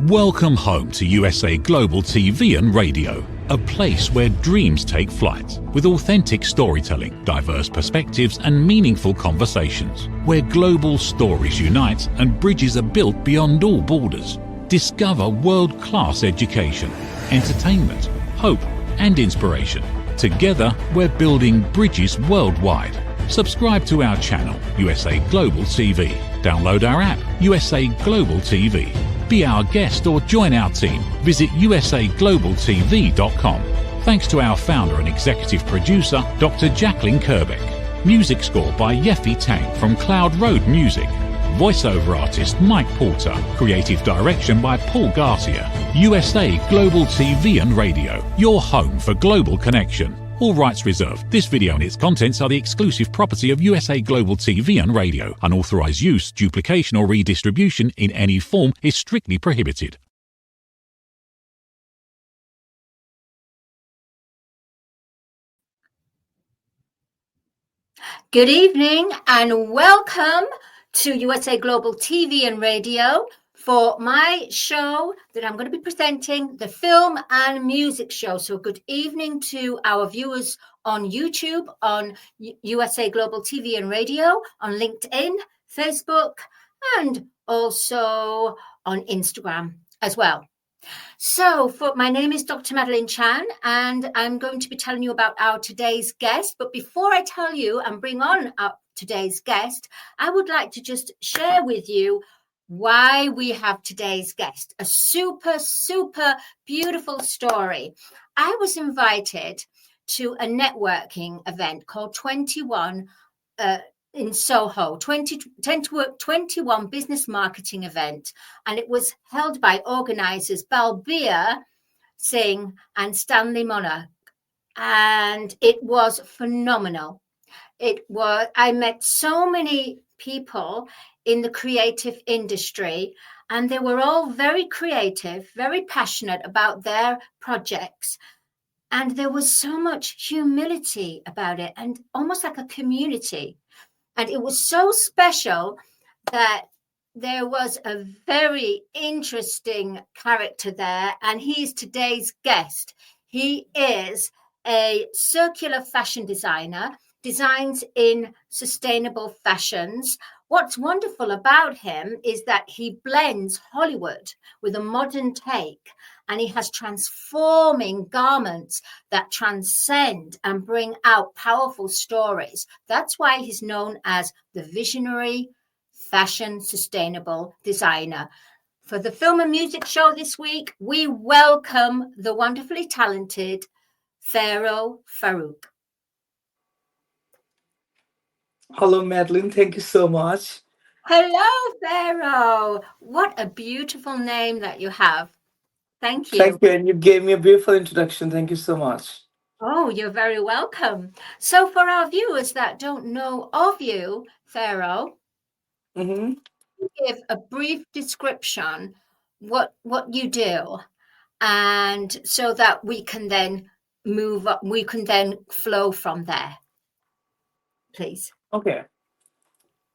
Welcome home to USA Global TV and Radio, a place where dreams take flight, with authentic storytelling, diverse perspectives and meaningful conversations, where global stories unite and bridges are built beyond all borders. Discover world-class education, entertainment, hope and inspiration. Together, we're building bridges worldwide. Subscribe to our channel, USA Global TV. Download our app, USA Global TV. Be our guest or join our team. Visit usaglobaltv.com. Thanks to our founder and executive producer, Dr. Jacqueline Kerbeck. Music score by Yeffy Tang from Cloud Road Music. Voiceover artist Mike Porter. Creative direction by Paul Garcia. USA Global TV and Radio, your home for global connection. All rights reserved. This video and its contents are the exclusive property of USA Global TV and Radio. Unauthorized use, duplication or redistribution in any form is strictly prohibited. Good evening and welcome to USA Global TV and Radio for my show that I'm going to be presenting, the film and music show. So good evening to our viewers on YouTube, on USA Global TV and Radio, on LinkedIn, Facebook, and also on Instagram as well. So my name is Dr. Madalene Chan, and I'm going to be telling you about our today's guest. But before I tell you and bring on our today's guest, I would like to just share with you why we have today's guest. A super, super beautiful story. I was invited to a networking event called 21 in Soho, 21 business marketing event. And it was held by organizers Balbir Singh and Stanley Monarch. And it was phenomenal. I met so many people in the creative industry, and they were all very creative, very passionate about their projects. And there was so much humility about it and almost like a community. And it was so special that there was a very interesting character there, and he's today's guest. He is a circular fashion designer, designs in sustainable fashions. What's wonderful about him is that he blends Hollywood with a modern take, and he has transforming garments that transcend and bring out powerful stories. That's why he's known as the visionary fashion sustainable designer. For the film and music show this week, we welcome the wonderfully talented Pharaoh Farrukh. Hello, Madeline. Thank you so much. Hello, Pharaoh. What a beautiful name that you have. Thank you. Thank you. And you gave me a beautiful introduction. Thank you so much. Oh, you're very welcome. So for our viewers that don't know of you, Pharaoh, give a brief description what you do, and so that we can then move up, we can then flow from there. Please. Okay.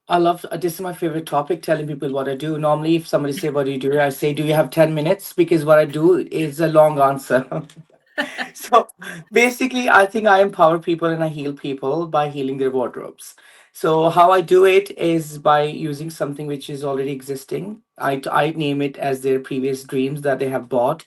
I love this is my favorite topic, telling people what I do. Normally, if somebody say what do you do, I say, do you have 10 minutes? Because what I do is a long answer. So basically, I think I empower people and I heal people by healing their wardrobes. So how I do it is by using something which is already existing. I name it as their previous dreams that they have bought,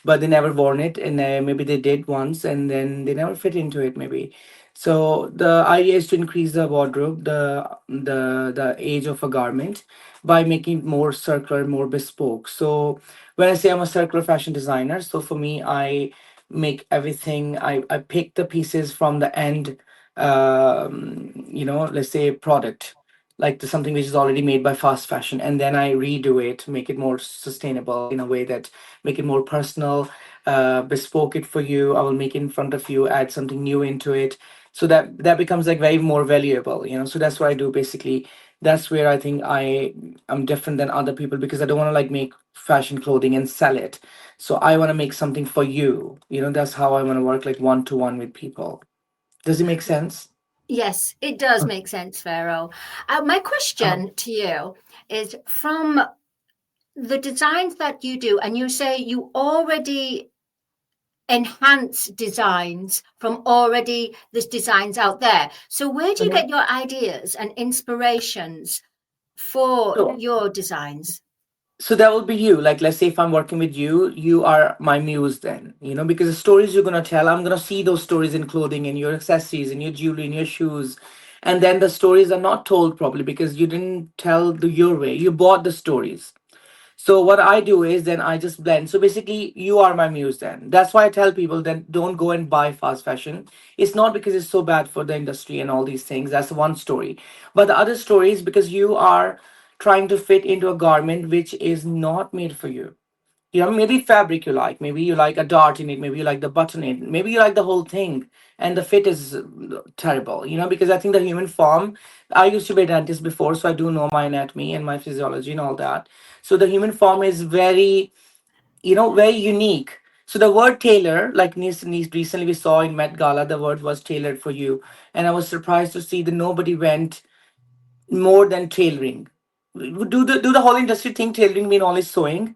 but they never worn it, and maybe they did once and then they never fit into it maybe. So the idea is to increase the wardrobe, the age of a garment, by making it more circular, more bespoke. So when I say I'm a circular fashion designer, so for me, I make everything. I pick the pieces from the end, let's say product, like something which is already made by fast fashion, and then I redo it, make it more sustainable in a way that make it more personal, bespoke it for you. I will make it in front of you, add something new into it, so that becomes like very more valuable. So that's what I do basically. That's where I think I'm different than other people, because I don't want to like make fashion clothing and sell it. So I want to make something for you. That's how I want to work, like one-to-one with people. Does it make sense? Yes, it does make sense, Pharaoh. My question to you is, from the designs that you do, and you say you already enhance designs from already there's designs out there. So where do you Mhm. get your ideas and inspirations for So, your designs? so that will be you. Like, let's say if I'm working with you, you are my muse then, because the stories you're going to tell, I'm going to see those stories in clothing, in your accessories, in your jewelry, in your shoes. And then the stories are not told properly because you didn't tell your way. You bought the stories. So what I do is then I just blend. So basically, you are my muse then. That's why I tell people then don't go and buy fast fashion. It's not because it's so bad for the industry and all these things. That's one story. But the other story is because you are trying to fit into a garment which is not made for you. Maybe fabric you like, maybe you like a dart in it, maybe you like the button in it, maybe you like the whole thing, and the fit is terrible. Because I think the human form. I used to be a dentist before, so I do know my anatomy and my physiology and all that. So the human form is very, very unique. So the word tailor, like recently we saw in Met Gala, the word was tailored for you, and I was surprised to see that nobody went more than tailoring. Do the whole industry think tailoring mean only sewing?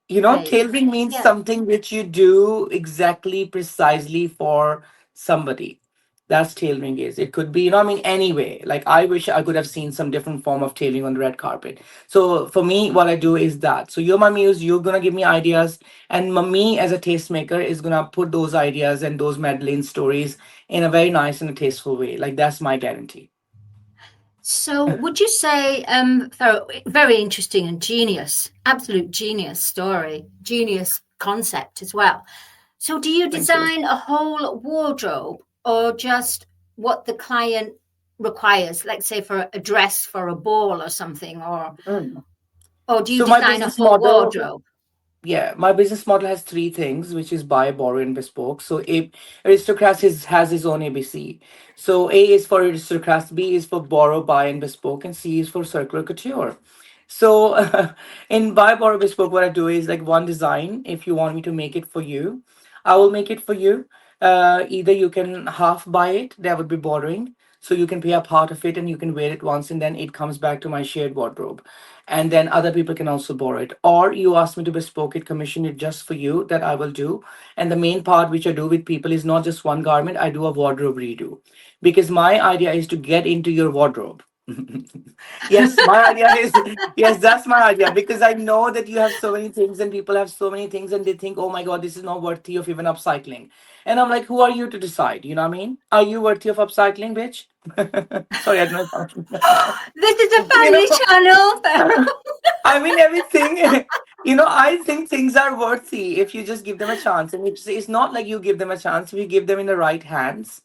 Right. Tailoring means Yeah. something which you do exactly precisely for somebody. That's tailoring is. It could be, anyway. Like I wish I could have seen some different form of tailoring on the red carpet. So for me, what I do is that. So you're my muse, you're gonna give me ideas, and me as a tastemaker is gonna put those ideas and those Madeleine stories in a very nice and a tasteful way. Like that's my guarantee. So would you say, Pharaoh, very interesting and genius, absolute genius story, genius concept as well. So do you Thank you. design a whole wardrobe or just what the client requires, like say for a dress for a ball or something, Mm. or do you So my design a business whole model. wardrobe? Yeah, my business model has three things, which is buy, borrow, and bespoke. So Aristocrats has his own ABC. So A is for Aristocrats, B is for borrow, buy, and bespoke, and C is for circular couture. So in buy, borrow, bespoke, what I do is like one design. If you want me to make it for you, I will make it for you. Either you can half buy it, that would be borrowing. So you can pay a part of it and you can wear it once and then it comes back to my shared wardrobe, and then other people can also borrow it, or you ask me to bespoke it, commission it just for you, that I will do. And the main part which I do with people is not just one garment, I do a wardrobe redo, because my idea is to get into your wardrobe. Yes, my idea is, yes, that's my idea, because I know that you have so many things and people have so many things and they think, oh my god, this is not worthy of even upcycling. And I'm like, who are you to decide? You know what I mean? Are you worthy of upcycling, bitch? Sorry, I don't know. This is a you family know channel, Pharaoh. I mean, everything, I think things are worthy if you just give them a chance. And it's not like you give them a chance, if you give them in the right hands,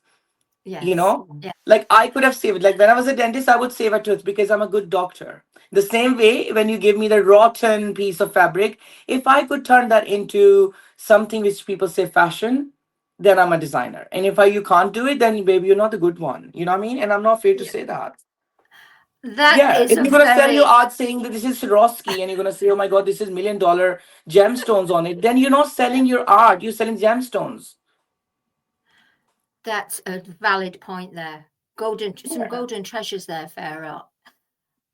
you Yes. know. Yeah. Like I could have saved, like when I was a dentist, I would save a tooth because I'm a good doctor. The same way, when you give me the rotten piece of fabric, if I could turn that into something which people say fashion, then I'm a designer. And if you can't do it, then baby, you're not a good one. You know what I mean? And I'm not afraid to Yeah. say that. That Yeah, is if a you're gonna sell your very, art saying that this is Swarovski and you're gonna say, oh my god, this is $1 million gemstones on it, then you're not selling your art, you're selling gemstones. that's a valid point there. Some Yeah. golden treasures there, Pharaoh.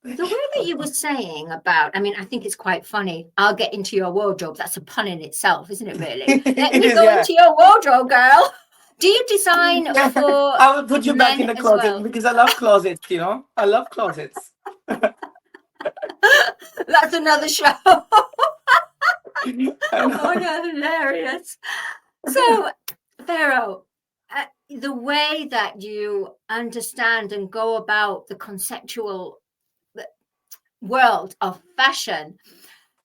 The way that you were saying about, I mean, I think it's quite funny. I'll get into your wardrobe. That's a pun in itself, isn't it, really? Let It me is, go yeah. into your wardrobe, girl. Do you design Yeah. for I will put you back men in the as closet well? because I love closets. I love closets. That's another show. I Oh my know. God, hilarious. So, Pharaoh, the way that you understand and go about the conceptual world of fashion.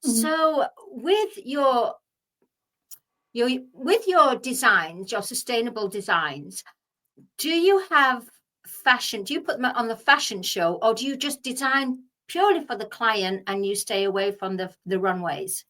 So, with your designs, your sustainable designs, do you have fashion? Do you put them on the fashion show, or do you just design purely for the client and you stay away from the runways?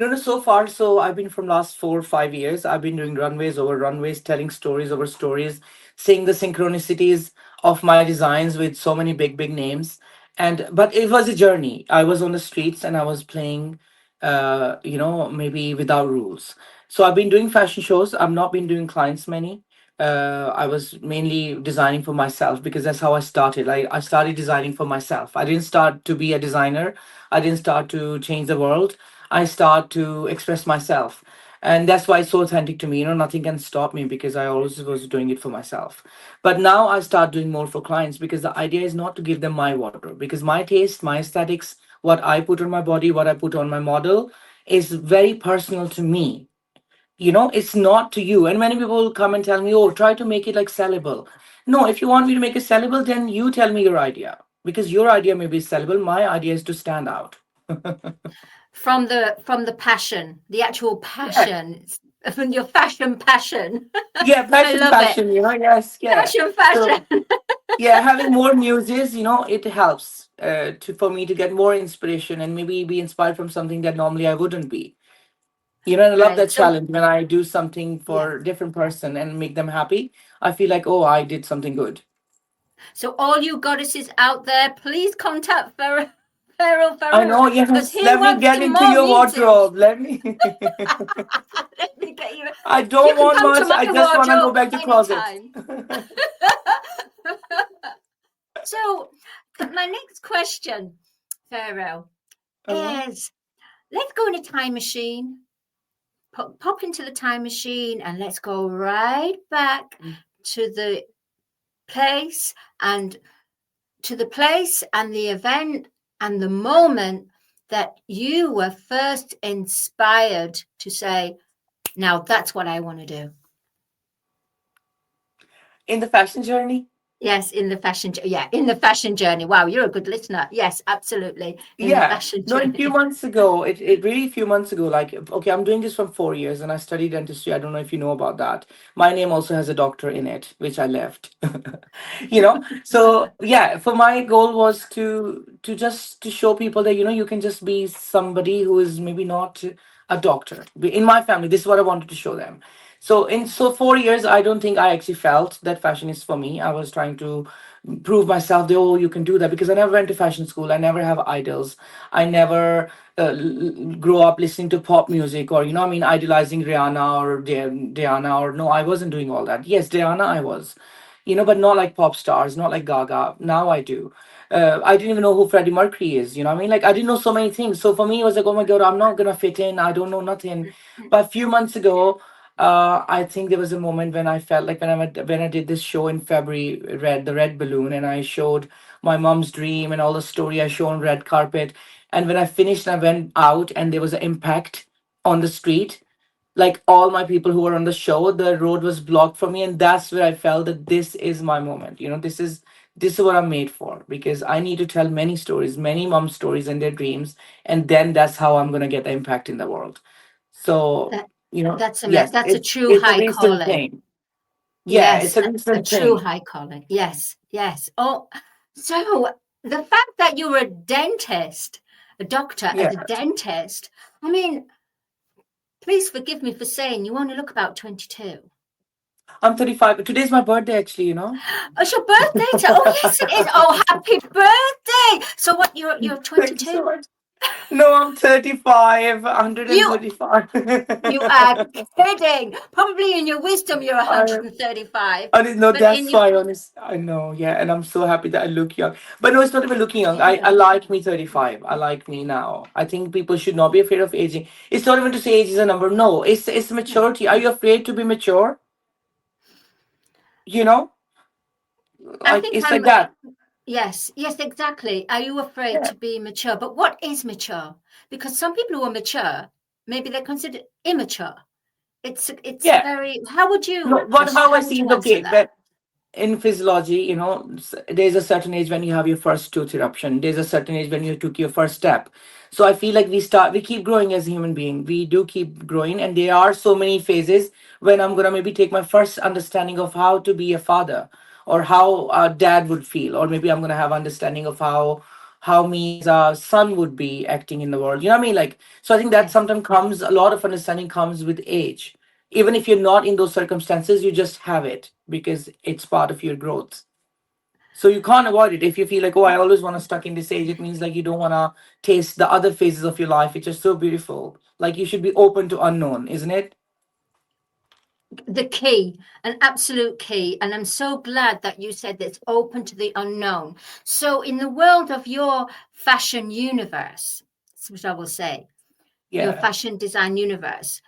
No, no, so far, so I've been from last 4 or 5 years. I've been doing runways over runways, telling stories over stories, seeing the synchronicities of my designs with so many big, big names. But it was a journey. I was on the streets and I was playing, maybe without rules. So I've been doing fashion shows. I've not been doing clients many. I was mainly designing for myself because that's how I started. I started designing for myself. I didn't start to be a designer. I didn't start to change the world. I start to express myself. And that's why it's so authentic to me. Nothing can stop me because I always was doing it for myself. But now I start doing more for clients because the idea is not to give them my wardrobe because my taste, my aesthetics, what I put on my body, what I put on my model is very personal to me. It's not to you. And many people will come and tell me, oh, try to make it like sellable. No, if you want me to make it sellable, then you tell me your idea because your idea may be sellable. My idea is to stand out. From the passion, the actual Yeah, passion, from your fashion passion. yeah, I passion, love it. passion, yes, yeah. Fashion, So, fashion. yeah, having more muses, it helps for me to get more inspiration and maybe be inspired from something that normally I wouldn't be. And I love Great. that So challenge when I do something yeah. for a different person and make them happy. I feel like, oh, I did something good. So all you goddesses out there, please contact Pharaoh I Farrukh's know, because yes. he Let me wants get to into more your music. wardrobe. Let me. Let me get you. I You don't can want come to much. my I just want to go wardrobe back to closet. anytime. So my next question, Pharaoh, Uh-huh. is let's go in a time machine. Pop into the time machine and let's go right back to the place and the event and the moment that you were first inspired to say, now that's what I want to do. In the fashion journey? Yes, in the fashion, in the fashion journey. Wow, you're a good listener. Yes, absolutely. In the Yeah. fashion No, a few journey. months ago, it really a few months ago, like, okay, I'm doing this for 4 years and I studied dentistry. I don't know if you know about that. My name also has a doctor in it, which I left. So yeah, for my goal was to just to show people that, you can just be somebody who is maybe not a doctor. In my family, this is what I wanted to show them. So 4 years, I don't think I actually felt that fashion is for me. I was trying to prove myself that, oh, you can do that, because I never went to fashion school. I never have idols. I never grow up listening to pop music, or idolizing Rihanna or Diana, or no, I wasn't doing all that. Yes, Diana I was, but not like pop stars, not like Gaga. Now I do. I didn't even know who Freddie Mercury is. Like, I didn't know so many things. So for me, it was like, oh my God, I'm not gonna fit in. I don't know nothing. But a few months ago, I think there was a moment when I felt like when I did this show in February, the Red Balloon, and I showed my mom's dream and all the story I showed on red carpet. And when I finished, I went out, and there was an impact on the street. Like, all my people who were on the show, the road was blocked for me, and that's where I felt that this is my moment. This is what I'm made for, because I need to tell many stories, many mom stories and their dreams, and then that's how I'm gonna get the impact in the world. So, That yes, that's a it's true it's a high recent calling. thing. Yeah, Yes, it's a a recent true thing. high calling. Yes, yes. Oh, so the fact that you were a dentist, a doctor and a Yeah, dentist, I mean, please forgive me for saying you only look about 22. I'm 35. Today's my birthday, actually. Oh, it's your birthday. Oh, yes, it is. Oh, happy birthday. So what, you're Thank you so 22? much. No, I'm 35, You 135. you are kidding. Probably in your wisdom you're I 135, I didn't know, but that's in your why, honest. I know, yeah, and I'm so happy that I look young. But no, it's not even looking young. I yeah. like me 35. I like me now. I think people should not be afraid of aging. It's not even to say age is a number. No, it's No. maturity. Are you afraid to be mature? You know, I like, think it's I'm like that. Yes, yes, exactly. Are you afraid Yeah. to be mature? But what is mature? Because some people who are mature, maybe they're considered immature. It's Yeah. very, how would No, you what how I how would see you it, answer okay, that? but in physiology, there's a certain age when you have your first tooth eruption. There's a certain age when you took your first step. So I feel like we keep growing as a human being. We do keep growing, and there are so many phases when I'm gonna maybe take my first understanding of how to be a father, or how a dad would feel, or maybe I'm gonna have understanding of how me as a son would be acting in the world. You know what I mean? Like, so I think that Yes, sometimes comes a lot of understanding comes with age. Even if you're not in those circumstances, you just have it because it's part of your growth. So you can't avoid it. If you feel like, oh, I always want to stuck in this age, it means like you don't want to taste the other phases of your life, which are so beautiful. Like, you should be open to unknown, isn't it? the key, an absolute key. And I'm so glad that you said that it's open to the unknown. So in the world of your fashion universe, that's what I will say, your Yeah. fashion design universe,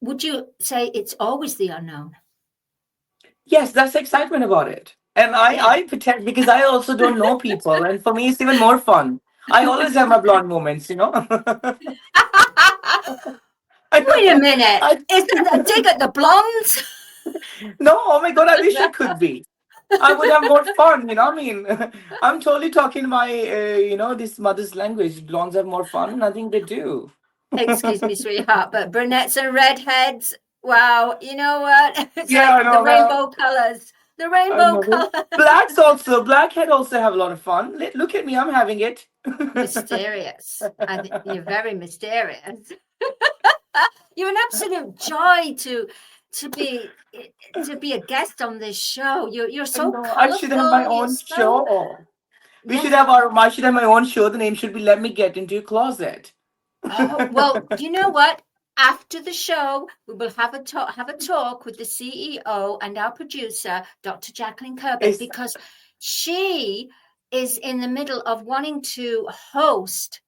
would you say it's always the unknown? Yes, that's the excitement about it. And Yeah. I pretend because I also don't know people, and for me it's even more fun. I always have my blonde moments, you know. I Wait a know. minute. I Isn't a dig at the blondes? no. Oh my god! I wish I could be. I would have more fun, you know. I mean, I'm totally talking my, this mother's language. Blondes have more fun. I think they do. Excuse me, sweetheart, but brunettes and redheads, wow, you know what? It's Yeah, I like the know. Now rainbow colors. The I rainbow know. colors. Blackhead also have a lot of fun. Look at me, I'm having it. Mysterious. You're very mysterious. You're an absolute joy to be a guest on this show. You're I so know. I should have colorful. my You're own so show. We should yes. have our. I should have my own show. The name should be "Let Me Get Into Your Closet." Oh, well, you know what? After the show, we will have a talk with the CEO and our producer, Dr. Jacqueline Kirby, It's, because she is in the middle of wanting to host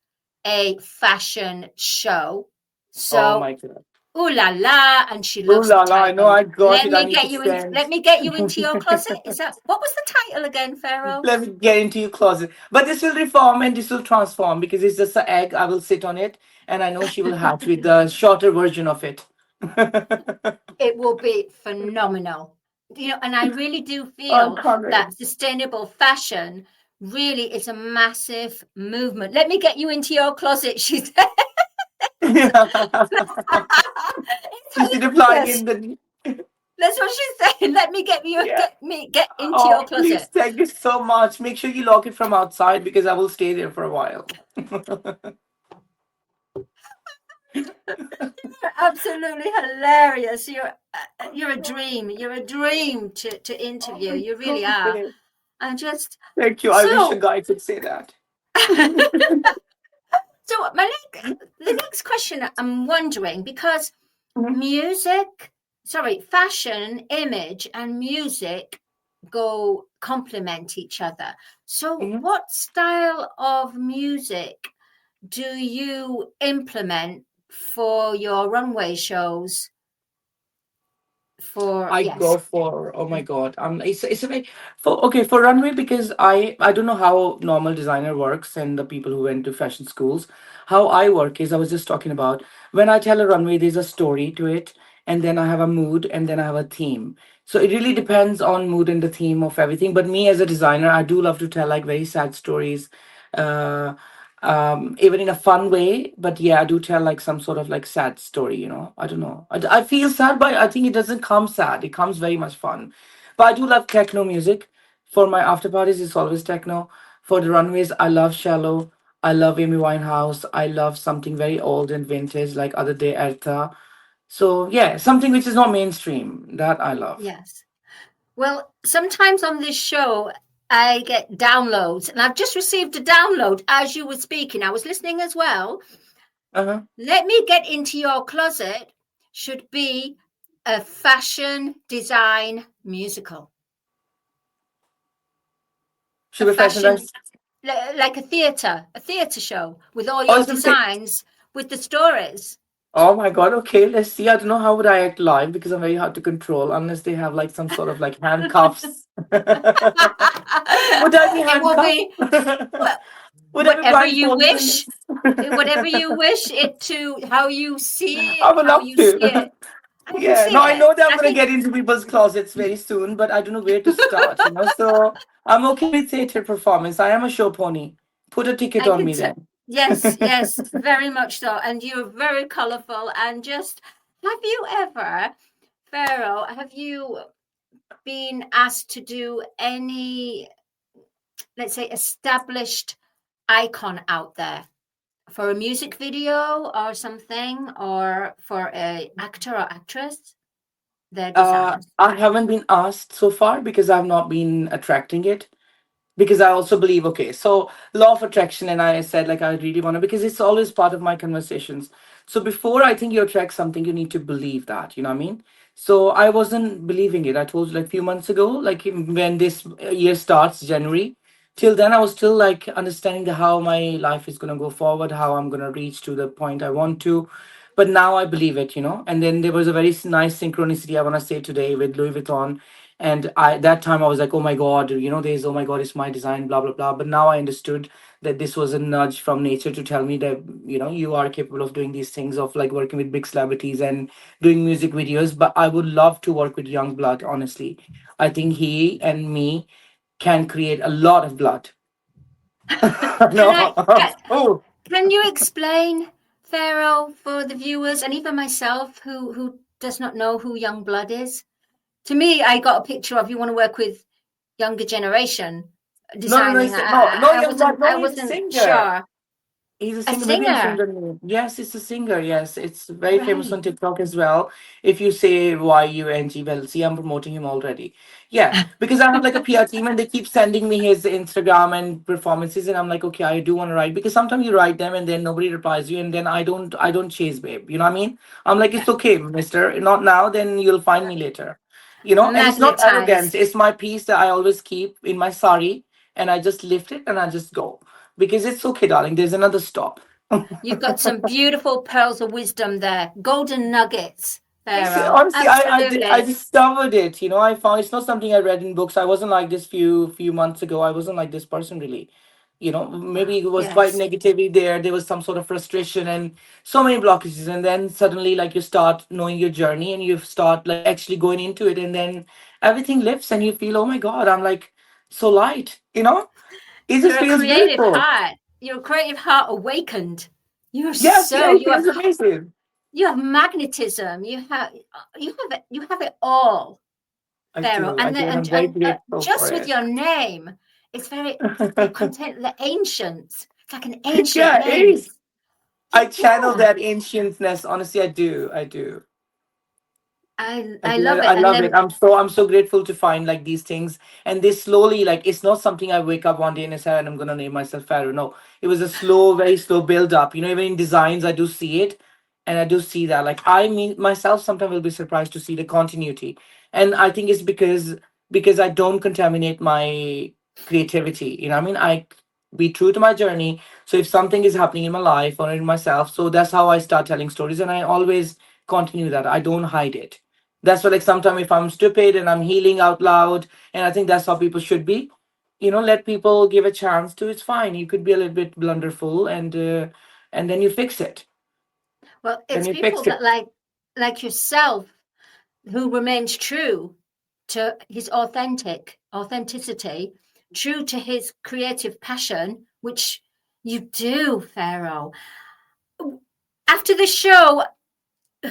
a fashion show. oh So, my god. ooh la la, and she Ooh loves the la la! I know. title. I got it. I need to Let send. me get you into your closet. Is that what was the title again, Pharaoh? Let me get into your closet. But this will reform and this will transform because it's just an egg. I will sit on it, and I know she will hatch with the shorter version of it. It will be phenomenal. You know, and I really do I feel can't wait. that sustainable fashion really is a massive movement. Let me get you into your closet, she said. It's She's replying hilarious. in the. That's what she's saying. Let me Yeah. get into your Oh, please, closet. thank you so much. Make sure you lock it from outside because I will stay there for a while. You're absolutely hilarious. You're a dream. You're a dream to interview. Oh, You really God, are. babe. And just Thank you. I wish a so guy could say that. so the next question I'm wondering, because Mhm, fashion, image, and music go complement each other. So, mhm. what style of music do you implement for your runway shows? For I yes, go for, oh my God. It's a very for runway because I don't know how normal designer works and the people who went to fashion schools. How I work is I was just talking about when I tell a runway, there's a story to it, and then I have a mood, and then I have a theme. So it really depends on mood and the theme of everything. But me as a designer, I do love to tell like very sad stories. Uh, even in a fun way, but yeah, I do tell like some sort of like sad story, you know. I don't know, I feel sad, but I think it doesn't come sad, it comes very much fun. But I do love techno music. For my after parties it's always techno. For the runways I love shallow, I love Amy Winehouse, I love something very old and vintage like Other Day Erta. So yeah, something which is not mainstream, that I love. yes. Well, sometimes on this show, I get downloads, and I've just received a download as you were speaking. I was listening as well. Uh-huh. Let Me Get Into Your Closet should be a fashion design musical, a Should be fashion fashion rice. like a theater show with all Oh, your it's a designs, with the stories. Oh my God, okay, let's see. I don't know how would I act live because I'm very hard to control unless they have like some sort of like handcuffs. Would I be It will handcuffed? be Would I be whatever you blindfolded in wish, this? whatever you wish it to, how you see I it, would how love you see it. to. I can Yeah, see no, I it. know that I'm I gonna think get into people's closets very soon, but I don't know where to start, you know. So I'm okay with theater performance. I am a show pony. Put a ticket I on can me t- then. yes, yes, very much so. And you're very colorful. And just have you ever, Pharaoh, have you been asked to do any, let's say, established icon out there for a music video or something, or for a actor or actress, their designs? I haven't been asked so far because I've not been attracting it. Because I also believe, okay, so law of attraction, and I said like I really want to because it's always part of my conversations. So before I think you attract something, you need to believe that, you know what I mean? So I wasn't believing it. I told you like few months ago, like when this year starts, January, till then I was still like understanding the how my life is gonna go forward, how I'm gonna reach to the point I want to. But now I believe it, you know. And then there was a very nice synchronicity I wanna say today with Louis Vuitton. And I that time I was like, oh my God, you know, there's oh my God, it's my design, blah blah blah. But now I understood that this was a nudge from nature to tell me that, you know, you are capable of doing these things of like working with big celebrities and doing music videos. But I would love to work with young blood, honestly. I think he and me can create a lot of blood. Can I No. Oh, can you explain Pharaoh for the viewers and even myself who does not know who young blood is? To me, I got a picture of you want to work with younger generation no, no, no, designing. no, young blood. No, I he's a wasn't singer. sure. He's a A singer, maybe a singer, singer name. Yes, it's a singer. Yes, it's very famous right? on TikTok as well. If you say YUNG, well, see, I'm promoting him already. Yeah, because I have like a PR team and they keep sending me his Instagram and performances, and I'm like, okay, I do want to write because sometimes you write them and then nobody replies you, and then I don't chase, babe. You know what I mean? I'm like, Yeah. it's okay, Mister. Not now, then you'll find me later. You know, and it's not arrogance. Magnetized. It's my piece that I always keep in my sari, and I just lift it and I just go because it's okay, darling. There's another stop. You've got some beautiful pearls of wisdom there, golden nuggets, It's Pharaoh. honestly, I Absolutely. discovered it. You know, I found it's not something I read in books. I wasn't like this few months ago. I wasn't like this person really. You know, maybe it was quite Yes. negativity there. There was some sort of frustration and so many blockages. And then suddenly, like you start knowing your journey and you start like actually going into it, and then everything lifts and you feel, oh my God, I'm like so light. You know, it just You're a feels creative beautiful. heart. Your creative heart awakened. You're Yes, yeah, so it feels amazing. you have magnetism. You have it all, Pharaoh. I do, and I'm very grateful for Just with it. your name, it's very it contains the ancients. It's like an ancient Yeah, it name. is. I channel Yeah, that ancientness. Honestly, I do. I do. I I do. love it. I And love it. then I'm so grateful to find like these things. And this slowly, like it's not something I wake up one day and say, and I'm gonna name myself Pharaoh. No. It was a slow, very slow build up. You know, even in designs I do see it. And I do see that. Like I mean myself sometimes will be surprised to see the continuity. And I think it's because I don't contaminate my creativity. You know what I mean? I be true to my journey. So if something is happening in my life or in myself, so that's how I start telling stories. And I always continue that. I don't hide it. That's why, like, sometimes if I'm stupid and I'm healing out loud, and I think that's how people should be, you know, let people give a chance to. It's fine. You could be a little bit blunderful, and then you fix it. well, Then it's you people fix that it. like yourself who remains true to his authenticity, true to his creative passion, which you do, Pharaoh. After the show,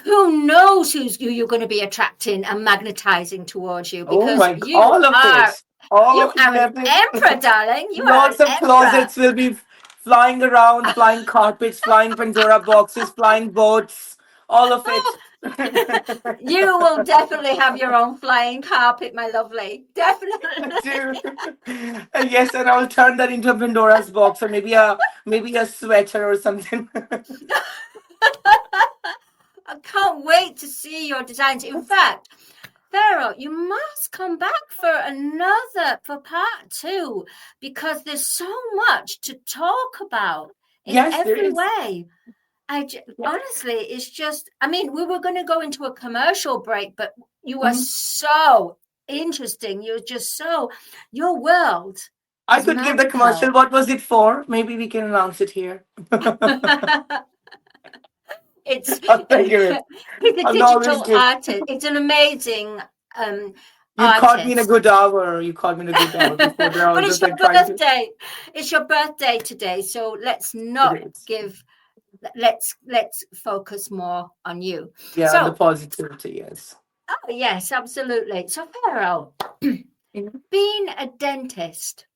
who knows who you're going to be attracting and magnetizing towards you Oh because my, all of it, all you of it. are an emperor, Definitely. darling. You are an Lots of emperor. closets will be flying around, flying carpets, flying Pandora boxes, flying boats, all of it. You will definitely have your own flying carpet, my lovely. Definitely. Dude. Yes, and I'll turn that into a Pandora's box or maybe a sweater or something. I can't wait to see your designs. In fact, Pharaoh, you must come back for part two because there's so much to talk about in Yes, there every is. way. Yeah. Honestly, it's just, I mean, we were going to go into a commercial break, but you are Mhm. so interesting. Your world I is could give the commercial. magical. What was it for? Maybe we can announce it here. It's I'll take it. he's a I'll always digital give. artist. It's an amazing You caught me in a artist. good hour. You caught me in a good hour before that. I But was it's just your like trying to. birthday. It's your birthday today, so It not is. give let's focus more on you. Yeah, and the So, positivity, yes. oh yes, absolutely. So, Pharaoh, Mhm. being a dentist,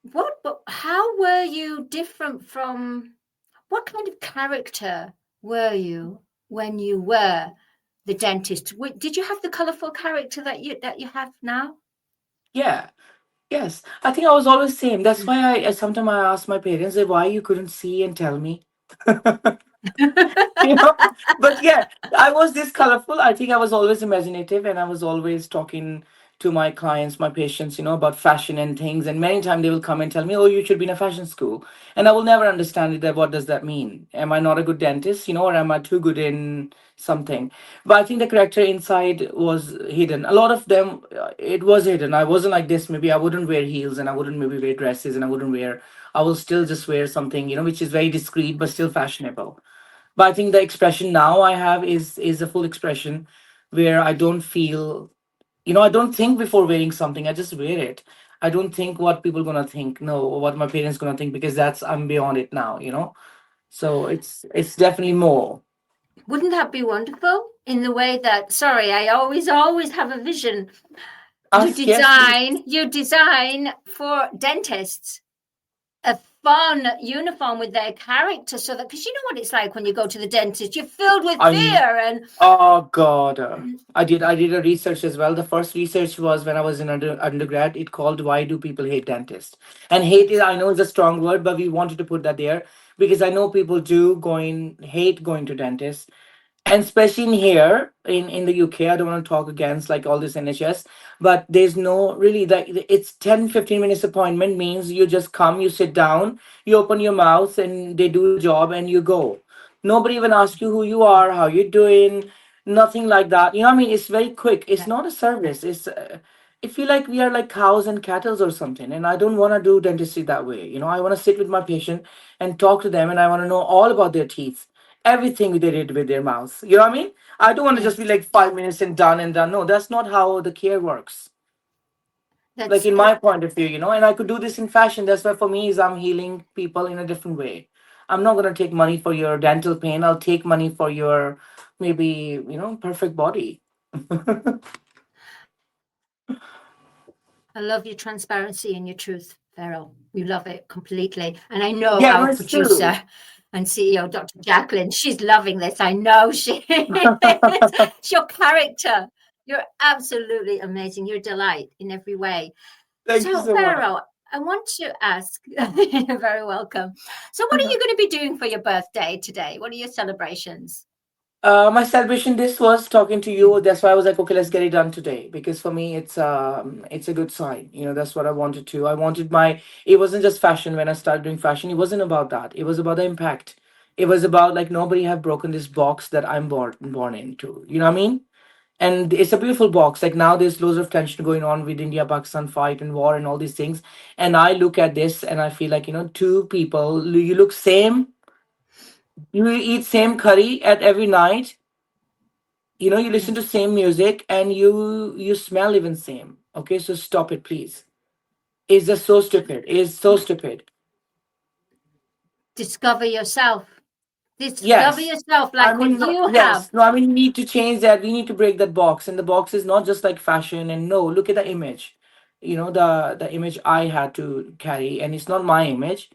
but how were you different from what kind of character were you when you were the dentist? Did you have the colorful character that you have now? Yeah. Yes. I think I was always same. That's why I sometimes I ask my parents why you couldn't see and tell me. you know. But yeah, I was this colorful. I think I was always imaginative, and I was always talking to my clients, my patients, about fashion and things. And many times they will come and tell me, "Oh, you should be in a fashion school," and I will never understand it. That what does that mean? Am I not a good dentist, or am I too good in something? But I think the character inside was hidden. A lot of them, it was hidden. I wasn't like this. Maybe I wouldn't wear heels, and I wouldn't maybe wear dresses, and I wouldn't wear. I will still just wear something, which is very discreet but still fashionable. But I think the expression now I have is a full expression where I don't feel, I don't think before wearing something. I just wear it. I don't think what people gonna think, no, or what my parents gonna think, because I'm beyond it now. So it's definitely more. Wouldn't that be wonderful? In the way that, sorry, I always have a vision. You Ask, yes, please. design for dentists a fun uniform with their character, so that, because you know what it's like when you go to the dentist, you're filled with fear and Oh God, I did a research as well. The first research was when I was in undergrad. It called "Why Do People Hate Dentists?" And hate is, I know, is a strong word, but we wanted to put that there because I know people do hate going to dentists, and especially in here in the UK. I don't want to talk against like all this NHS, but there's no really that. It's 10-15 minutes appointment means you just come, you sit down, you open your mouth, and they do the job, and you go. Nobody even asks you who you are, how you're doing, nothing like that. You know what I mean? It's very quick. It's not a service. I feel like we are like cows and cattle or something, and I don't want to do dentistry that way. I want to sit with my patient and talk to them, and I want to know all about their teeth, everything they did with their mouths. You know what I mean? I don't want to just be yes, like 5 minutes and done and done. No, that's not how the care works. Like that's in my point of view, and I could do this in fashion. That's why for me is I'm healing people in a different way. I'm not gonna take money for your dental pain. I'll take money for your maybe, perfect body. I love your transparency and your truth, Pharaoh. You love it completely. And I know Yeah, no, our it's true. producer and CEO, Dr. Jacqueline, she's loving this. I know she is. It's your character. You're absolutely amazing. You're a delight in every way. Thank you So, so much. Pharaoh, I want to ask, you're very welcome. So, what are you going to be doing for your birthday today? What are your celebrations? My celebration this was talking to you. That's why I was like, okay, let's get it done today. Because for me, it's a good sign. That's what I wanted to. I wanted it wasn't just fashion when I started doing fashion. It wasn't about that. It was about the impact. It was about like nobody have broken this box that I'm born into. You know what I mean? And it's a beautiful box. Like now there's loads of tension going on with India, Pakistan fight and war and all these things. And I look at this and I feel like, two people, you look same, you eat same curry at every night, you listen to Yes. same music, and you smell even same. Okay, so stop it, please. It's just so stupid. It's so stupid. Discover yourself. Discover Yes. yourself I like what mean, no, you have. yes. No, I mean, we need to change that. We need to break that box. And the box is not just like fashion. And no, look at the image. The image I had to carry, and it's not my image.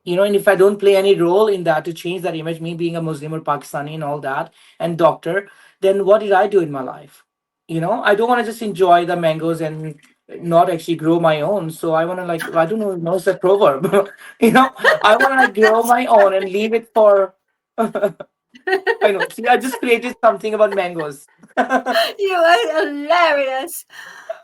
And if I don't play any role in that to change that image, me being a Muslim or Pakistani and all that, and doctor, then what did I do in my life? I don't want to just enjoy the mangoes and not actually grow my own. So I want to, like, I don't know it's a proverb. I want to like grow my own and leave it for. I know. See, I just created something about mangoes. You are hilarious.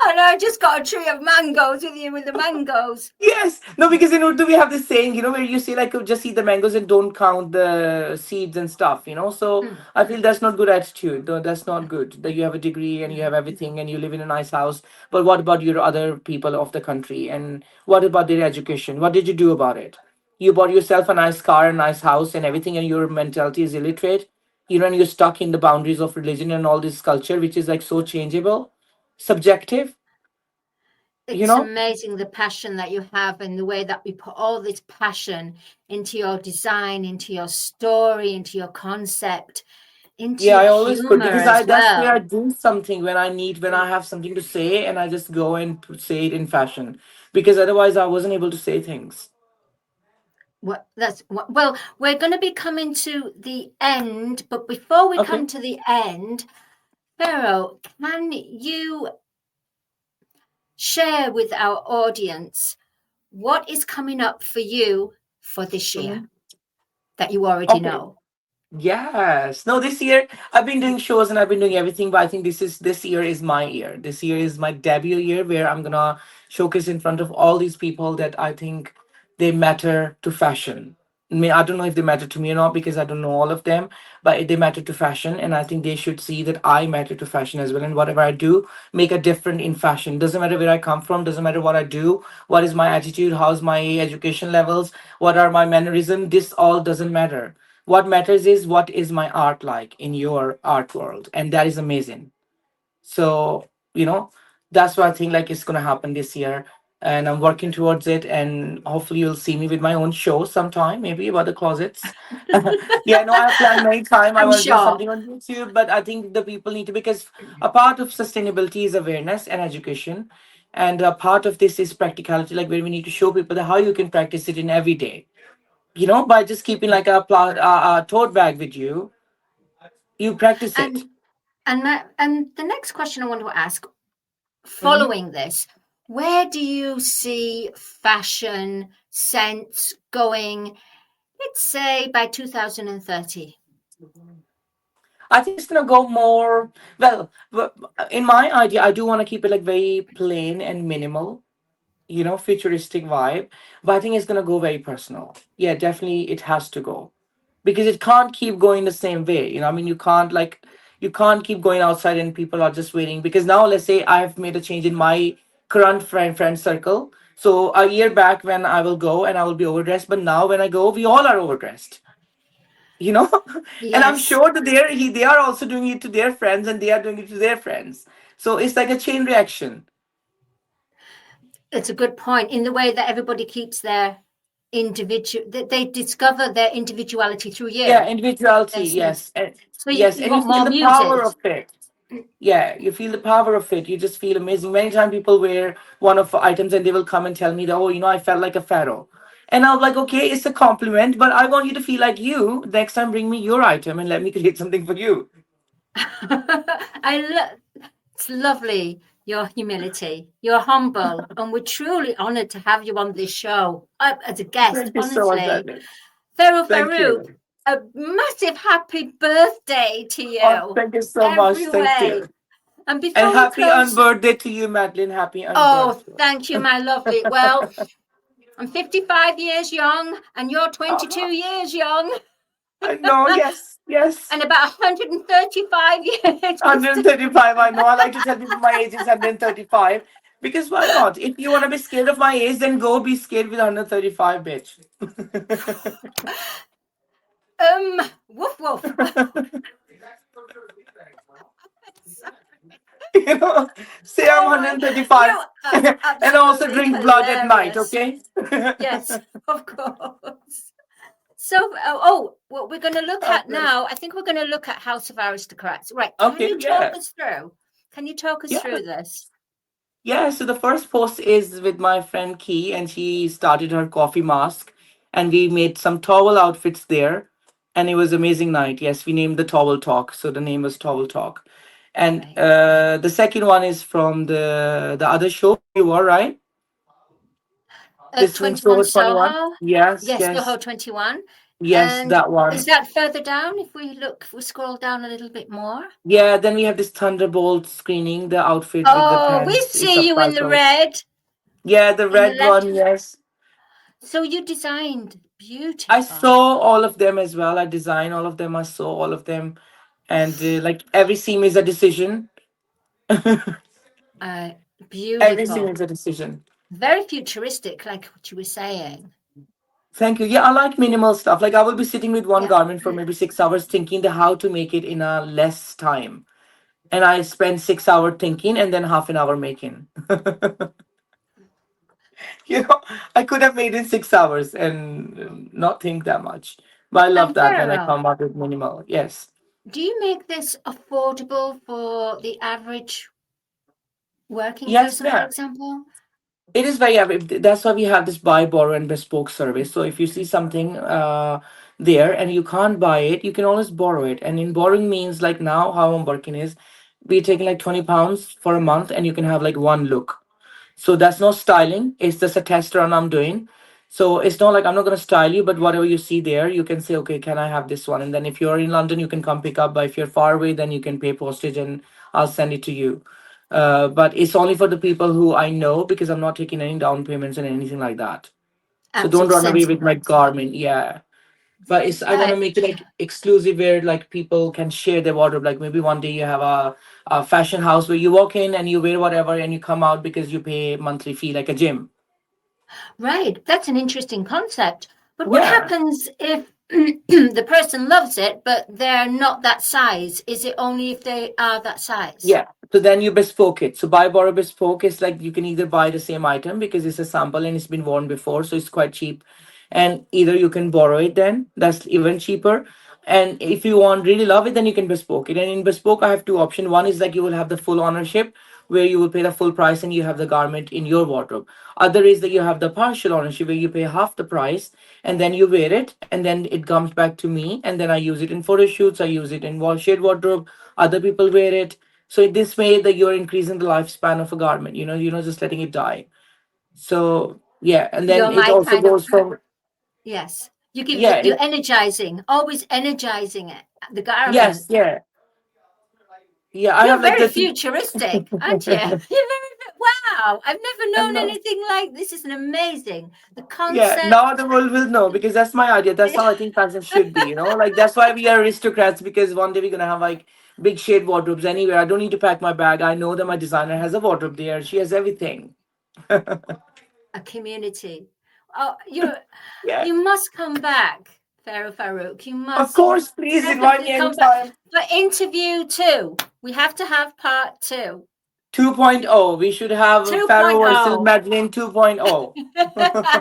And I just got a tree of mangoes with you with the mangoes. Yes. No, because in Urdu we have this saying, where you say like just eat the mangoes and don't count the seeds and stuff. So Mm, I feel that's not good attitude. No, that's not good. That you have a degree and you mm. have everything and you live in a nice house. But what about your other people of the country? And what about their education? What did you do about it? You bought yourself a nice car, a nice house and everything, and your mentality is illiterate. And you're stuck in the boundaries of religion and all this culture, which is like so changeable, subjective, you It's know? amazing the passion that you have and the way that we put all this passion into your design, into your story, into your concept, into Yeah, your I always put humor because as that's where I well. do something when I have something to say, and I just go and say it in fashion, because otherwise I wasn't able to say things. Well, we're going to be coming to the end, but before we Okay. come to the end, Pharaoh, can you share with our audience what is coming up for you for this year? Mhm. that you already Okay. know? Yes. No, this year I've been doing shows and I've been doing everything, but I think this year is my year. This year is my debut year where I'm gonna showcase in front of all these people that I think they matter to fashion. I don't know if they matter to me or not because I don't know all of them, but they matter to fashion, and I think they should see that I matter to fashion as well. And whatever I do, make a difference in fashion. Doesn't matter where I come from, doesn't matter what I do, what is my attitude, how's my education levels, what are my mannerisms. This all doesn't matter. What matters is what is my art like in your art world, and that is amazing. So that's what I think like it's gonna happen this year, and I'm working towards it, and hopefully you'll see me with my own show sometime, maybe about the closets. Yeah, no, I have planned many time. I I'm want to do sure. something on YouTube, but I think the people need to, because a part of sustainability is awareness and education, and a part of this is practicality, like where we need to show people that how you can practice it in every day. By just keeping like a tote bag with you, you practice And it. and the next question I want to ask, Mhm. following this, where do you see fashion sense going, let's say by 2030? I think it's gonna go more well. In my idea, I do want to keep it like very plain and minimal, futuristic vibe. But I think it's gonna go very personal. Yeah, definitely, it has to go because it can't keep going the same way. I mean, you can't keep going outside and people are just waiting. Because now, let's say I've made a change in my current friend circle. So a year back, when I will go and I will be overdressed, but now when I go, we all are overdressed. you know and I'm Yes, sure that they are also doing it to their friends, and they are doing it to their friends. So it's like a chain reaction. it's a good point. In the way that everybody keeps their individual, that they discover their individuality through Yeah, you. individuality, They sort of, yes. And, so yes, you and you want feel more the power muses. of it. Yeah, you feel the power of it. You just feel amazing. Many times people wear one of the items and they will come and tell me that, oh, I felt like a pharaoh. And I'm like, okay, it's a compliment, but I want you to feel like you. Next time, bring me your item and let me create something for you. It's lovely, your humility. You're humble, and we're truly honoured to have you on this show as a guest. Thank you so much, Honestly, Madeline. Pharaoh Thank Farrukh'S, you. a massive happy birthday to Oh, you, thank you so much. every Thank way. you. And And before we happy close, unbirthday to you, Madeline. Happy oh, unbirthday. thank you, my lovely. Well, I'm 55 years young, and you're 22 Uh-huh. years young, I know, yes, yes. and about 135 years, Mr. 135, I know. I like to tell people my age is 135. Because why not? If you want to be scared of my age, then go be scared with 135, bitch. Woof woof. you know, Say I'm Oh my, 135 that's and also absolutely drink blood at night, hilarious. okay? Yes, of course. So, what we're going to look Of at course. now, I think we're going to look at House of Aristocrats. Right. Can Okay, you talk yeah. us through? Can you talk us Yeah. through this? Yeah, so the first post is with my friend Key, and she started her coffee mask, and we made some towel outfits there, and it was amazing night. Yes, we named the towel talk, so the name was Towel Talk. And Right. the second one is from the other show you were, right? This is in 21 Soho 21. Soho. Yes, Yes, Soho yes, 21. yes, And that is one. that further down? If we scroll down a little bit more. Yeah, then we have this Thunderbolt screening, the outfit with the Oh, we pants, it's see you in the upcycled. red Yeah, the in the red left. one, yes. So you designed I beautiful. saw all of them as well. I designed all of them. I saw all of them, and like every seam is a decision. Uh, Every seam Beautiful. is a decision. Very futuristic, like what you were saying. Thank you. Yeah, I like minimal stuff. Like I will be sitting with one Yeah. garment for maybe 6 hours thinking the how to make it in a less time, and I spend 6 hours thinking and then half an hour making. you know, I could have made in 6 hours and not think that much. But I love And that when I Pharaoh, come up with minimal. Yes. do you make this affordable for the average working Yes, person, for ma'am. example? It is very, that's why we have this buy, borrow, and bespoke service. So if you see something there and you can't buy it, you can always borrow it. And in borrowing means like now how I'm working is we're taking like 20 pounds for a month and you can have like one look. So that's not styling, it's just a test run I'm doing. So it's not like I'm not going to style you, but whatever you see there, you can say, okay, can I have this one? And then if you're in London, you can come pick up. But if you're far away, then you can pay postage and I'll send it to you. But it's only for the people who I know because I'm not taking any down payments and anything like that. So don't Absolutely run away with my sensible. garment. Yeah. But it's I want to Right. make it like exclusive where like people can share their wardrobe. Like maybe one day you have a fashion house where you walk in and you wear whatever and you come out because you pay monthly fee like a gym. Right. That's an interesting concept. But what Yeah. happens if the person loves it, but they're not that size? Is it only if they are that size? Yeah. So then you bespoke it. So buy borrow bespoke is like you can either buy the same item because it's a sample and it's been worn before, so it's quite cheap. And either you can borrow it then, that's even cheaper. And if you want really love it, then you can bespoke it. And in bespoke, I have two options. One is like you will have the full ownership where you will pay the full price and you have the garment in your wardrobe. Other is that you have the partial ownership where you pay half the price and then you wear it and then it comes back to me and then I use it in photo shoots, I use it in shade wardrobe, other people wear it. So in this way that you're increasing the lifespan of a garment, you're not just letting it die. So yeah, and then You're it my also kind of, goes from yes. yeah, You're energizing, always energizing it, the yes, garment. yeah, yeah. I You're have like very the futuristic, aren't you? You're very, wow. I've never and known now anything like this. Is an amazing. The yeah, concept. now the world will know because that's my idea. That's how I think fashion should be. Like that's why we are aristocrats because one day we're gonna have like big shade wardrobes anywhere. I don't need to pack my bag. I know that my designer has a wardrobe there. She has everything. A community. Oh, Yeah, you must come back, Pharaoh Farrukh's. You of must course. Please invite definitely me come back anytime. for interview 2. We have to have part 2. 2.0. We should have Pharaoh versus 2.0. Madeline 2.0.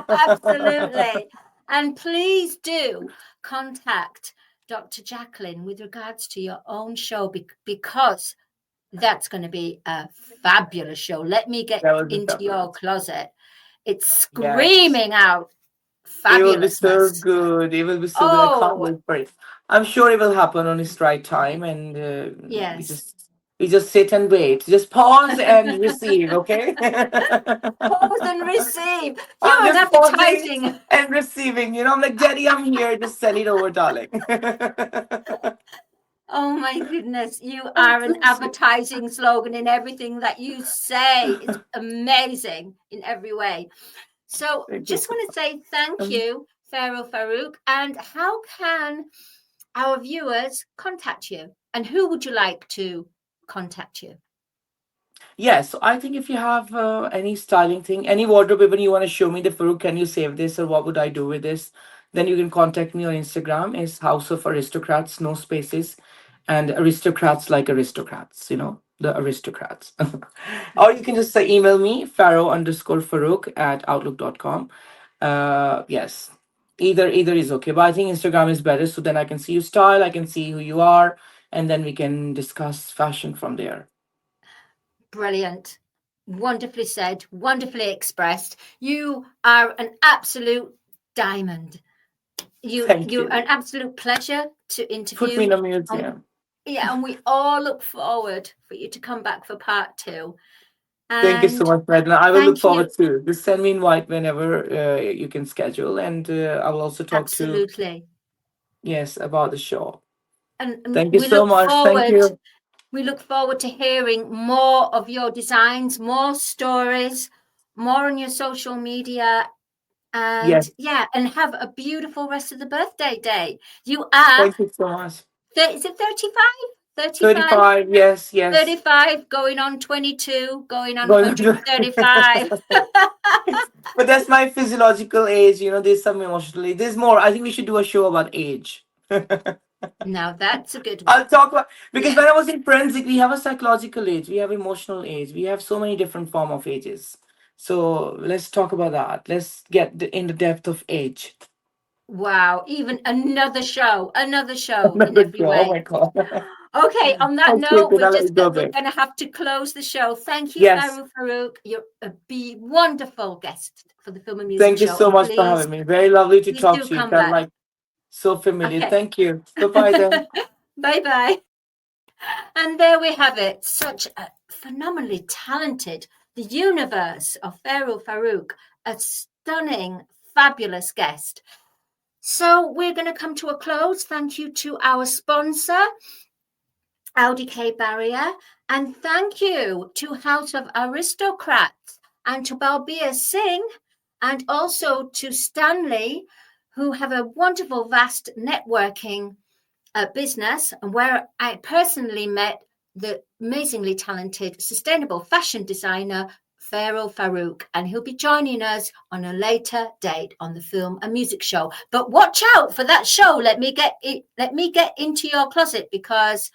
Absolutely. And please do contact Dr. Jacqueline with regards to your own show because that's going to be a fabulous show. Let me get That was the into your fabulous. closet. It's Yes. screaming out It will be so fabulousness. good. It will be so good. I can't Oh, wait for it. I'm sure it will happen on its right time, and we yes. just we just sit and wait. Just pause and receive. Okay. Pause and receive. I'm You're an just pausing advertising. and receiving. I'm like, Daddy, I'm here. Just send it over, darling. Oh my goodness, you are an advertising slogan in everything that you say. It's amazing in every way. So Thank you just so want to say thank much. you, Pharaoh Farrukh's. And how can our viewers contact you? And who would you like to contact you? Yeah, so I think if you have any styling thing, any wardrobe, even you want to show me the Farouk, can you save this or what would I do with this? Then you can contact me on Instagram. It's House of Aristocrats, no spaces, and aristocrats like aristocrats, the aristocrats. Or you can just email me, Pharaoh_Farruch@outlook.com. Yes, either is okay, but I think Instagram is better so then I can see your style, I can see who you are, and then we can discuss fashion from there. Brilliant. Wonderfully said, wonderfully expressed. You are an absolute diamond. Thank You're you. an absolute pleasure to Put me interview. in a museum. Yeah, and we all look forward for you to come back for part 2. Thank you so And much, Madeleine. I will look thank you. forward to. Just send me invite whenever you can schedule, and I will also talk to Absolutely. yes about the show. And Thank you so much. Thank you. we look forward to hearing more of your designs, more stories, more on your social media. And Yes. yeah, and have a beautiful rest of the birthday day. You are, Thank you so much. is it 35? 35? 35. Yes. Yes. 35, going on 22, going on Going on. 135. But that's my physiological age. There's some emotionally. There's more. I think we should do a show about age. Now that's a good I'll one. talk about because when Yeah. I was in forensic, we have a psychological age, we have emotional age, we have so many different form of ages. So let's talk about that. Let's get in the depth of age. Wow. Even another show in Another every show. Oh way. my god. Okay. On that Okay, note, then I'll let you go we're back. going to have to close the show. Thank you, Yes. Pharaoh Farrukh's. You're a wonderful guest for the Film and Music Thank you Show. so And much for having me. Very lovely to please talk do to you. come I'm back. like so familiar. Okay. Thank you. Bye-bye then. Bye-bye. And there we have it. Such a phenomenally talented, the universe of Pharaoh Farrukh's, a stunning, fabulous guest. So we're going to come to a close. Thank you to our sponsor, LDK Barrier, and thank you to House of Aristocrats and to Balbir Singh, and also to Stanley, who have a wonderful, vast networking business, and where I personally met the amazingly talented sustainable fashion designer Pharaoh Farrukh'S, and he'll be joining us on a later date on the film and music show. But watch out for that show. Let me get into your closet, because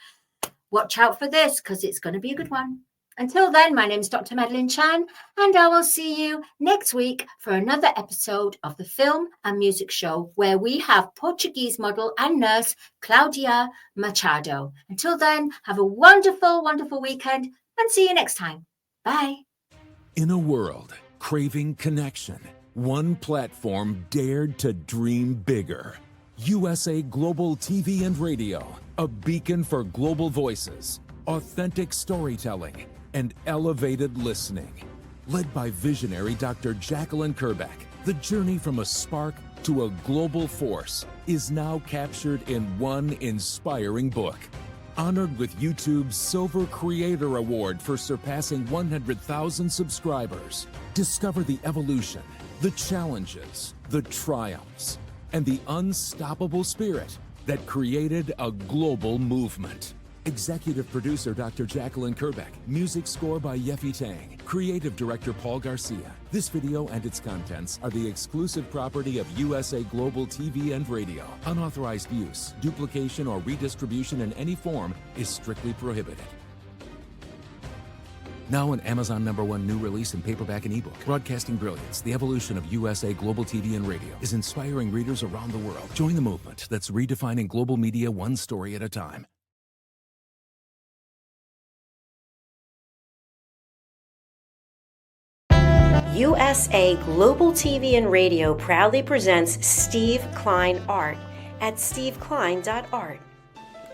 watch out for this, because it's going to be a good one. Until then, my name is Dr. Madeleine Chan, and I will see you next week for another episode of the Film and Music Show, where we have Portuguese model and nurse Claudia Machado. Until then, have a wonderful, wonderful weekend, and see you next time. Bye. In a world craving connection, one platform dared to dream bigger. USA Global TV and Radio, a beacon for global voices, authentic storytelling, and elevated listening. Led by visionary Dr. Jacqueline Kerbeck, the journey from a spark to a global force is now captured in one inspiring book. Honored with YouTube's Silver Creator Award for surpassing 100,000 subscribers. Discover the evolution, the challenges, the triumphs, and the unstoppable spirit that created a global movement. Executive producer Dr. Jacqueline Kerbeck. Music score by Yeffy Tang. Creative director Paul Garcia. This video and its contents are the exclusive property of USA Global TV and Radio. Unauthorized use, duplication, or redistribution in any form is strictly prohibited. Now an Amazon #1 new release in paperback and ebook. Broadcasting Brilliance, the evolution of USA Global TV and Radio, is inspiring readers around the world. Join the movement that's redefining global media one story at a time. USA Global TV and Radio proudly presents Steve Klein Art at steveklein.art.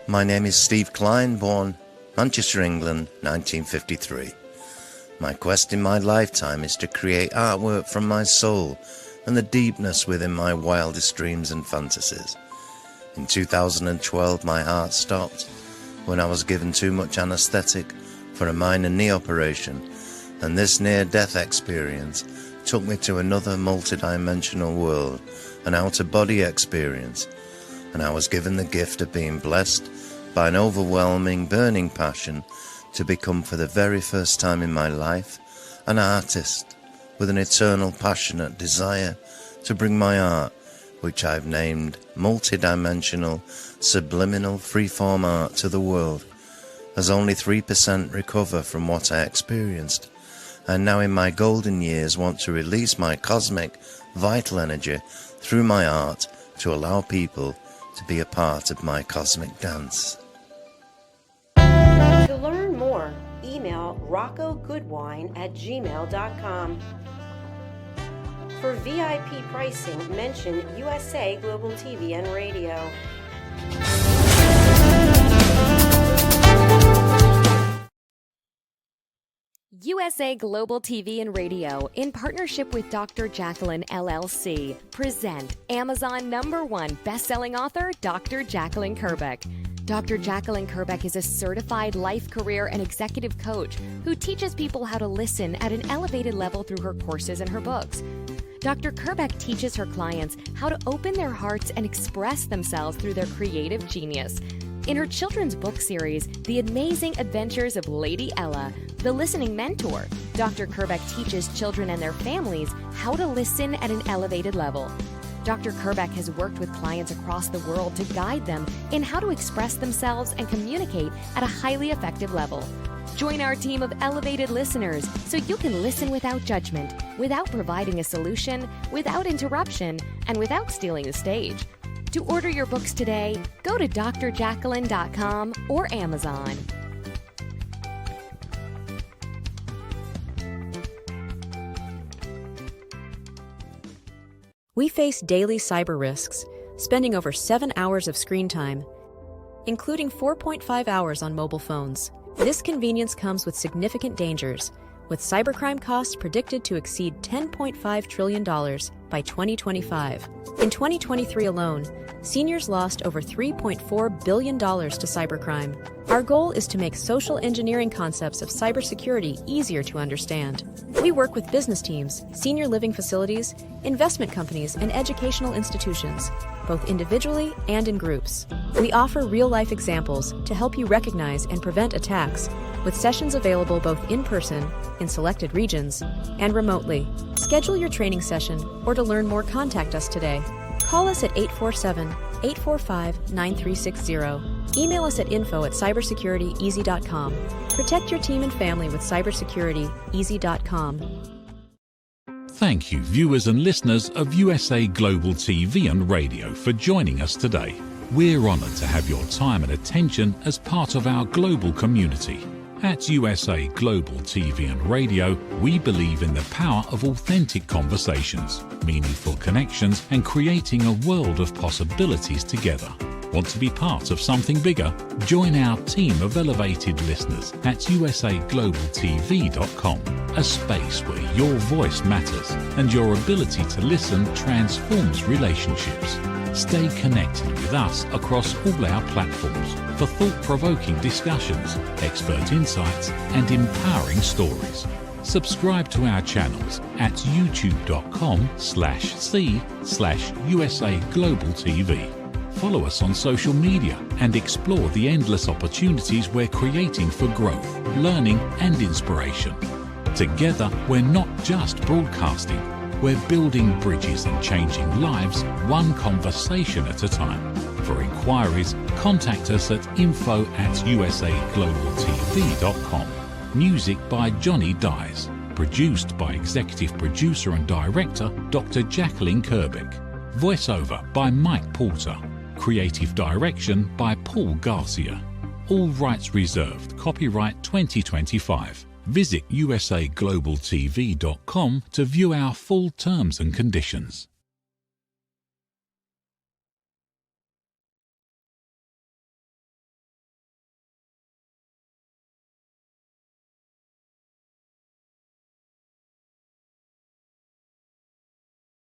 My name is Steve Klein, born Manchester, England, 1953. My quest in my lifetime is to create artwork from my soul and the deepness within my wildest dreams and fantasies. In 2012, my heart stopped when I was given too much anesthetic for a minor knee operation, and this near-death experience took me to another multidimensional world, an out-of-body experience, and I was given the gift of being blessed by an overwhelming, burning passion to become, for the very first time in my life, an artist with an eternal, passionate desire to bring my art, which I've named multidimensional, subliminal, freeform art, to the world, as only 3% recover from what I experienced. And now in my golden years want to release my cosmic, vital energy through my art to allow people to be a part of my cosmic dance. To learn more, email roccogoodwine@gmail.com. For VIP pricing, mention USA Global TV and Radio. USA Global TV and Radio, in partnership with Dr. Jacqueline LLC, present Amazon #1 best-selling author Dr. Jacqueline Kerbeck. Dr. Jacqueline Kerbeck is a certified life, career, and executive coach who teaches people how to listen at an elevated level through her courses and her books. Dr. Kerbeck teaches her clients how to open their hearts and express themselves through their creative genius. In her children's book series, The Amazing Adventures of Lady Ella, the listening mentor, Dr. Kerbeck teaches children and their families how to listen at an elevated level. Dr. Kerbeck has worked with clients across the world to guide them in how to express themselves and communicate at a highly effective level. Join our team of elevated listeners so you can listen without judgment, without providing a solution, without interruption, and without stealing the stage. To order your books today, go to drjacqueline.com or Amazon. We face daily cyber risks, spending over 7 hours of screen time, including 4.5 hours on mobile phones. This convenience comes with significant dangers, with cybercrime costs predicted to exceed $10.5 trillion by 2025. In 2023 alone, seniors lost over $3.4 billion to cybercrime. Our goal is to make social engineering concepts of cybersecurity easier to understand. We work with business teams, senior living facilities, investment companies, and educational institutions, both individually and in groups. We offer real-life examples to help you recognize and prevent attacks, with sessions available both in person, in selected regions, and remotely. Schedule your training session, or to learn more, contact us today. Call us at 847-845-9360. Email us at info@cybersecurityeasy.com. Protect your team and family with cybersecurityeasy.com. Thank you, viewers and listeners of USA Global TV and Radio, for joining us today. We're honoured to have your time and attention as part of our global community. At USA Global TV and Radio, we believe in the power of authentic conversations, meaningful connections, and creating a world of possibilities together. Want to be part of something bigger? Join our team of elevated listeners at usaglobaltv.com, a space where your voice matters and your ability to listen transforms relationships. Stay connected with us across all our platforms for thought-provoking discussions, expert insights, and empowering stories. Subscribe to our channels at youtube.com/c/USA Global TV. Follow us on social media and explore the endless opportunities we're creating for growth, learning, and inspiration. Together, we're not just broadcasting, we're building bridges and changing lives one conversation at a time. For inquiries, contact us at info@usaglobaltv.com. Music by Johnny Dies. Produced by Executive Producer and Director Dr. Jacqueline Kerbeck. Voiceover by Mike Porter. Creative Direction by Paul Garcia. All rights reserved. Copyright 2025. Visit usaglobaltv.com to view our full terms and conditions.